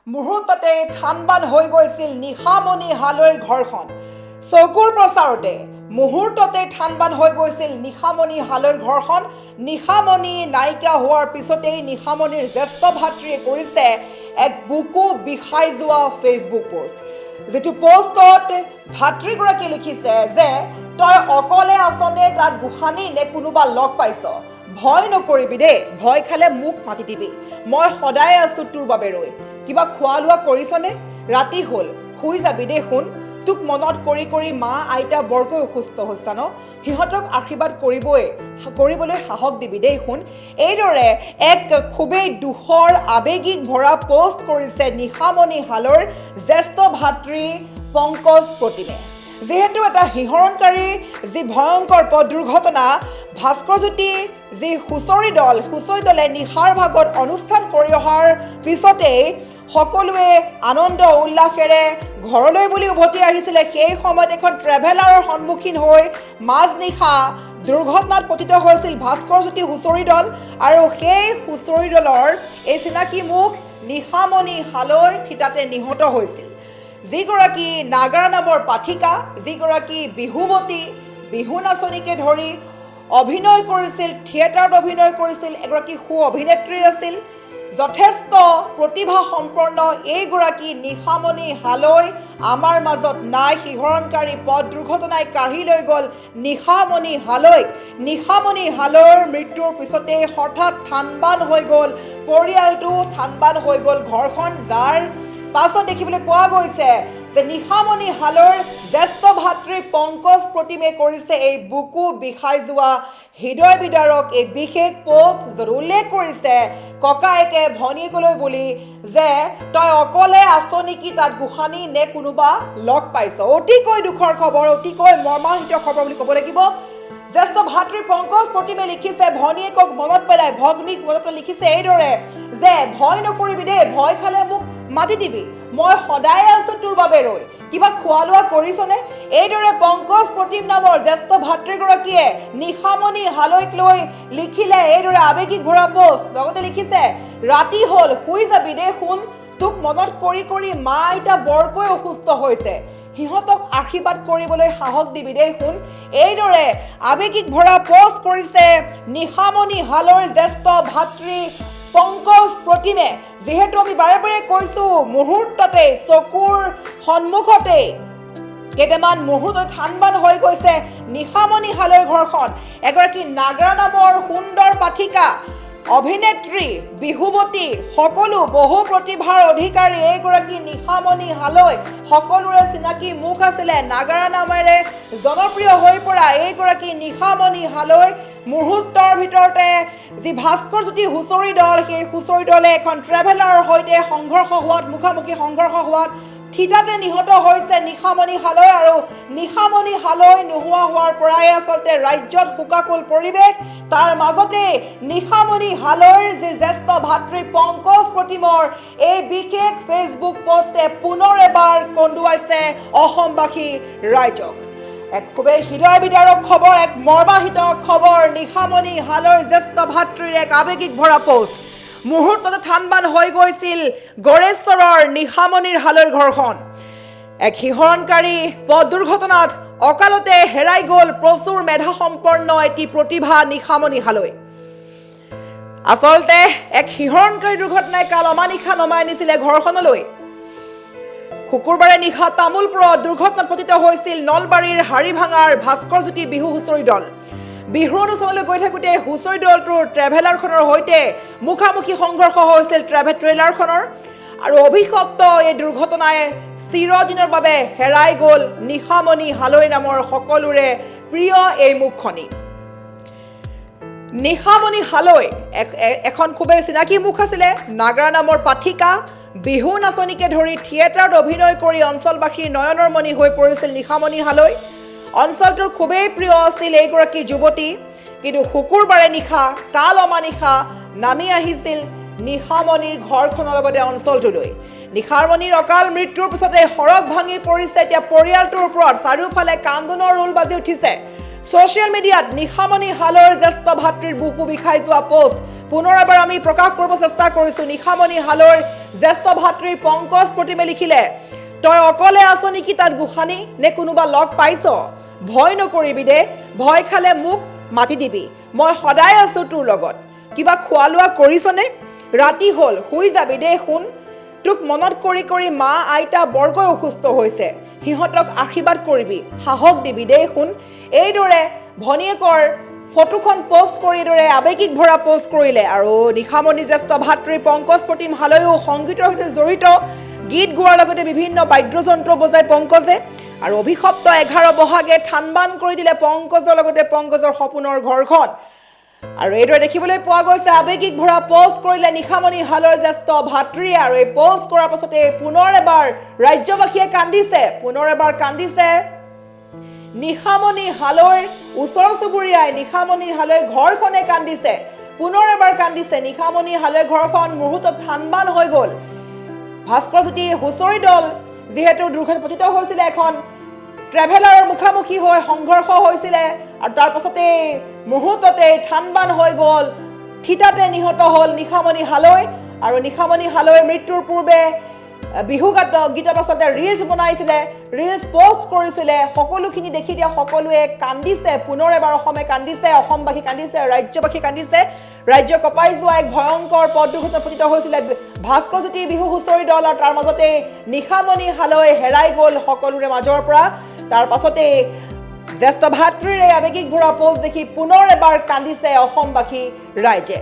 মুহূৰ্ততে থানবান হৈ গৈছিল নিশামণি হালৈৰ ঘৰখন চকুৰ প্ৰচাৰতে মুহূৰ্ততে থানবান হৈ গৈছিল নিশামণি হালৈৰ ঘৰখন নিশামণি নাইকিয়া হোৱাৰ পিছতেই নিশামণিৰ জ্যেষ্ঠ ভাতৃয়ে কৰিছে এক বুকু বিষাই যোৱা ফেচবুক পোষ্ট যেটো পোষ্টত ভাতৃগৰাকী লিখিছে যে তই অকলে আছনে তাত গোসানী নে কোনোবা লগ পাইছ ভয় নকৰিবি দেই ভয় খালে মোক মাতি দিবি মই সদায় আছো তোৰ বাবে ৰৈ কিবা খোৱা লোৱা কৰিছনে ৰাতি হ'ল শুই যাবি দেই শুন তোক মনত কৰি কৰি মা আইতা বৰকৈ অসুস্থ হৈছা ন সিহঁতক আশীৰ্বাদ কৰিবলৈ সাহস দিবি দেই শুন এইদৰে এক খুবেই দুখৰ আৱেগিক ভৰা পোষ্ট কৰিছে নিশামণি হালৈৰ জ্যেষ্ঠ ভাতৃ পংকজ প্ৰতিমে যেহেতু এটা শিহৰণকাৰী যি ভয়ংকৰ পথ দুৰ্ঘটনা ভাস্কৰজ্যোতি যি হুঁচৰি দলে নিশাৰ ভাগত অনুষ্ঠান কৰি অহাৰ পিছতেই সকলোৱে আনন্দ উল্লাসেৰে ঘৰলৈ বুলি উভতি আহিছিলে সেই সময়ত এখন ট্ৰেভেলাৰৰ সন্মুখীন হৈ মাজনিশা দুৰ্ঘটনাত পতিত হৈছিল ভাস্কৰজ্যোতি হুঁচৰি দল আৰু সেই হুঁচৰি দলৰ এই চিনাকি মুখ নিশামণি হালৈ থিতাতে নিহত হৈছিল যিগৰাকী নাগাৰা নামৰ পাঠিকা যিগৰাকী বিহুৱতী বিহু নাচনীকে ধৰি অভিনয় কৰিছিল থিয়েটাৰত অভিনয় কৰিছিল এগৰাকী সু অভিনেত্ৰী আছিল যথেষ্ট প্ৰতিভা সম্পন্ন এইগৰাকী নিশামণি হালৈ আমাৰ মাজত নাই শিহৰণকাৰী পথ দুৰ্ঘটনাই কাঢ়ি লৈ গ'ল নিশামণি হালৈৰ মৃত্যুৰ পিছতে হঠাৎ থানবান হৈ গ'ল পৰিয়ালটো থানবান হৈ গ'ল ঘৰখন যাৰ পাছত দেখিবলৈ পোৱা গৈছে যে নিশামণি হালৈৰ জ্যেষ্ঠ ভাতৃ পংকজ প্ৰতিমে কৰিছে এই বুকু বিষাই যোৱা হৃদয় বিদাৰক এই বিশেষ পোষ্ট য'ত উল্লেখ কৰিছে ককায়েকে ভনীয়েকলৈ বুলি যে তই অকলে আছ নেকি তাত গোসানী নে কোনোবা লগ পাইছ অতিকৈ দুখৰ খবৰ অতিকৈ মৰ্মান্তিক খবৰ বুলি ক'ব লাগিব জ্যেষ্ঠ ভাতৃ পংকজ প্ৰতিমে লিখিছে ভনীয়েকক মনত পেলাই ভগ্নীক মনত পেলাই লিখিছে এইদৰে যে ভয় নকৰিবি দেই ভয় খালে মোক মাতি দিবি মই সদায় আছো তোৰ বাবে ৰৈ কিবা খোৱা লোৱা কৰিছনে এইদৰে পংকজ প্ৰতিম নামৰ জ্যেষ্ঠ ভাতৃগৰাকীয়ে নিশামণি হালৈক লৈ লিখিলে এইদৰে আৱেগিক ভৰা পোষ্ট লগতে লিখিছে ৰাতি হ'ল শুই যাবি দেই শুন তোক মনত কৰি কৰি মা আইতা বৰকৈ অসুস্থ হৈছে সিহঁতক আশীৰ্বাদ কৰিবলৈ সাহস দিবি দেই শুন এইদৰে আৱেগিক ভৰা পোষ্ট কৰিছে নিশামণি হালৈৰ জ্যেষ্ঠ ভাতৃ পংকজ প্ৰতিমে যেহেতু আমি বাৰে বাৰে কৈছো মুহূৰ্ততে চকুৰ সন্মুখতে কেইটামান মুহূৰ্তত থানবান হৈ গৈছে নিশামণি হালৈৰ ঘৰখন এগৰাকী নাগাৰা নামৰ সুন্দৰ পাঠিকা অভিনেত্ৰী বিহুৱতী সকলো বহু প্ৰতিভাৰ অধিকাৰী এইগৰাকী নিশামণি হালৈ সকলোৰে চিনাকি মুখ আছিলে নাগাৰা নামেৰে জনপ্ৰিয় হৈ পৰা এইগৰাকী নিশামণি হালৈ মুহূৰ্তৰ ভিতৰতে যি ভাস্কৰজ্যোতি হুঁচৰি দল সেই হুঁচৰি দলে এখন ট্ৰেভেলাৰৰ সৈতে মুখামুখি সংঘৰ্ষ হোৱাত থিতাতে নিহত হৈছে নিশামণি হালৈ আৰু নিশামণি হালৈ নোহোৱা হোৱাৰ পৰাই আচলতে ৰাজ্যত শোকাকুল পৰিৱেশ তাৰ মাজতে নিশামণি হালৈৰ যি জ্যেষ্ঠ ভাতৃ পংকজ প্ৰতিমৰ এই বিশেষ ফেচবুক পোষ্টে পুনৰ এবাৰ কন্দুৱাইছে অসমবাসী ৰাইজক এক খুবেই হৃদয় বিদাৰক খবৰ এক মৰ্মাহিত খবৰ নিশামণি হালৈৰ জ্যেষ্ঠ ভাতৃৰ এক আৱেগিক ভৰা পোষ্ট মুহূৰ্ততে থানবান হৈ গৈছিল গড়েশ্বৰৰ নিশামণিৰ হালৈৰ ঘৰখন এক শিহৰণকাৰী পথ দুৰ্ঘটনাত অকালতে হেৰাই গ'ল প্ৰচুৰ মেধাসম্পন্ন এটি প্ৰতিভা নিশামণি হালৈ আচলতে এক শিহৰণকাৰী দুৰ্ঘটনাই কাল অমানিশা নমাই আনিছিলে ঘৰখনলৈ শুকুৰবাৰে নিশা তামোলপুৰত দুৰ্ঘটনাত পতিত হৈছিল নলবাৰীৰ হাৰিভাঙাৰ ভাস্কৰজ্যোতি বিহু হুঁচৰি দল বিহু অনুষ্ঠানলৈ গৈ থাকোঁতে হুঁচৰি দলটোৰ ট্ৰেভেলাৰখনৰ সৈতে মুখামুখি সংঘৰ্ষ হৈছিল ট্ৰেইলাৰখনৰ আৰু অভিশপ্ত এই দুৰ্ঘটনাই চিৰদিনৰ বাবে হেৰাই গ'ল নিশামণি হালৈ নামৰ সকলোৰে প্ৰিয় এই মুখখনি নিশামণি হালৈ এখন খুবেই চিনাকি মুখ আছিলে নাগাৰা নামৰ পাঠিকা বিহু নাচনীকে ধৰি থিয়েটাৰত অভিনয় কৰি অঞ্চলবাসীৰ নয়নৰ মণি হৈ পৰিছিল নিশামণি হালৈ অঞ্চলটোৰ খুবেই প্ৰিয় আছিল এইগৰাকী যুৱতী কিন্তু শুকুৰবাৰে নিশা কাল অমানিশা নামি আহিছিল নিশামণিৰ ঘৰখনৰ লগতে অঞ্চলটোলৈ নিশামণিৰ অকাল মৃত্যুৰ পিছতে সৰগ ভাঙি পৰিছে এতিয়া পৰিয়ালটোৰ ওপৰত চাৰিওফালে কান্দোনৰ ৰোল বাজি উঠিছে ছ'চিয়েল মিডিয়াত নিশামণি হালৈৰ জ্যেষ্ঠ ভাতৃৰ বুকু বিষাই যোৱা পোষ্ট পুনৰ এবাৰ আমি প্ৰকাশ কৰিব চেষ্টা কৰিছোঁ নিশামণি হালৈৰ জ্যেষ্ঠ ভাতৃ পংকজ প্ৰতিমে লিখিলে, তই অকলে আছ নেকি তাত গোসানী, নে কোনোবা লগ পাইছ? ভয় নকৰিবি দে, ভয় খালে মোক মাতি দিবি, মই সদায় আছোঁ তোৰ লগত। কিবা খোৱা লোৱা কৰিছনে? ৰাতি হ'ল, শুই যাবি দেই শুন। তোক মনত কৰি কৰি মা আইতা বৰকৈ অসুস্থ হৈছে, সিহঁতক আশীৰ্বাদ কৰিবি, সাহস দিবি দেই শুন। এইদৰে ভনীয়েকৰ ফটোখন পোষ্ট কৰি এইদৰে আৱেগিক ভৰা পোষ্ট কৰিলে। আৰু নিশামণি জ্যেষ্ঠ ভাতৃ পংকজ প্ৰতিম হালৈও সংগীতৰ সৈতে জড়িত, গীত গোৱাৰ লগতে বিভিন্ন বাদ্যযন্ত্ৰ বজাই পংকজে। আৰু অভিশপ্ত 11 বহাগে থান বান কৰি দিলে পংকজৰ লগতে পংকজৰ সপোনৰ ঘৰখন। আৰু এইদৰে দেখিবলৈ পোৱা গৈছে আৱেগিক ভৰা পোষ্ট কৰিলে নিশামণি হালৈৰ জ্যেষ্ঠ ভাতৃয়ে। আৰু এই পোষ্ট কৰাৰ পাছতে পুনৰ এবাৰ ৰাজ্যবাসীয়ে কান্দিছে, পুনৰ এবাৰ কান্দিছে নিশামণি হালৈৰ ওচৰ চুবুৰীয়াই, নিশামণি হালৈৰ ঘৰখনে কান্দিছে, পুনৰ এবাৰ কান্দিছে। নিশামণি হালৈৰ ঘৰখন মুহূৰ্তত থানবান হৈ গ'ল। ভাস্কৰজ্যোতি হুঁচৰি দল যিহেতু দুৰ্ঘটনাত পতিত হৈছিলে, এখন ট্ৰেভেলাৰৰ মুখামুখি হৈ সংঘৰ্ষ হৈছিলে, আৰু তাৰ পাছতে মুহূৰ্ততে থানবান হৈ গ'ল, থিতাতে নিহত হ'ল নিশামণি হালৈ। আৰু নিশামণি হালৈৰ মৃত্যুৰ পূৰ্বে বিহু গীতত আচলতে ৰিলছ বনাইছিলে, ৰিলছ পোষ্ট কৰিছিলে। সকলোখিনি দেখি এতিয়া সকলোৱে কান্দিছে, পুনৰ এবাৰ অসমে কান্দিছে, অসমবাসী কান্দিছে, ৰাজ্যবাসী কান্দিছে। ৰাজ্য কঁপাই যোৱা এক ভয়ংকৰ পথ দুৰ্ঘটনাত পতিত হৈছিলে ভাস্কৰজ্যোতি বিহু হুঁচৰি দল, আৰু তাৰ মাজতে নিশামণি হালৈ হেৰাই গ'ল সকলোৰে মাজৰ পৰা। তাৰ পাছতে জ্যেষ্ঠ ভাতৃৰে আৱেগিক ভৰা পোষ্ট দেখি পুনৰ এবাৰ কান্দিছে অসমবাসী ৰাইজে।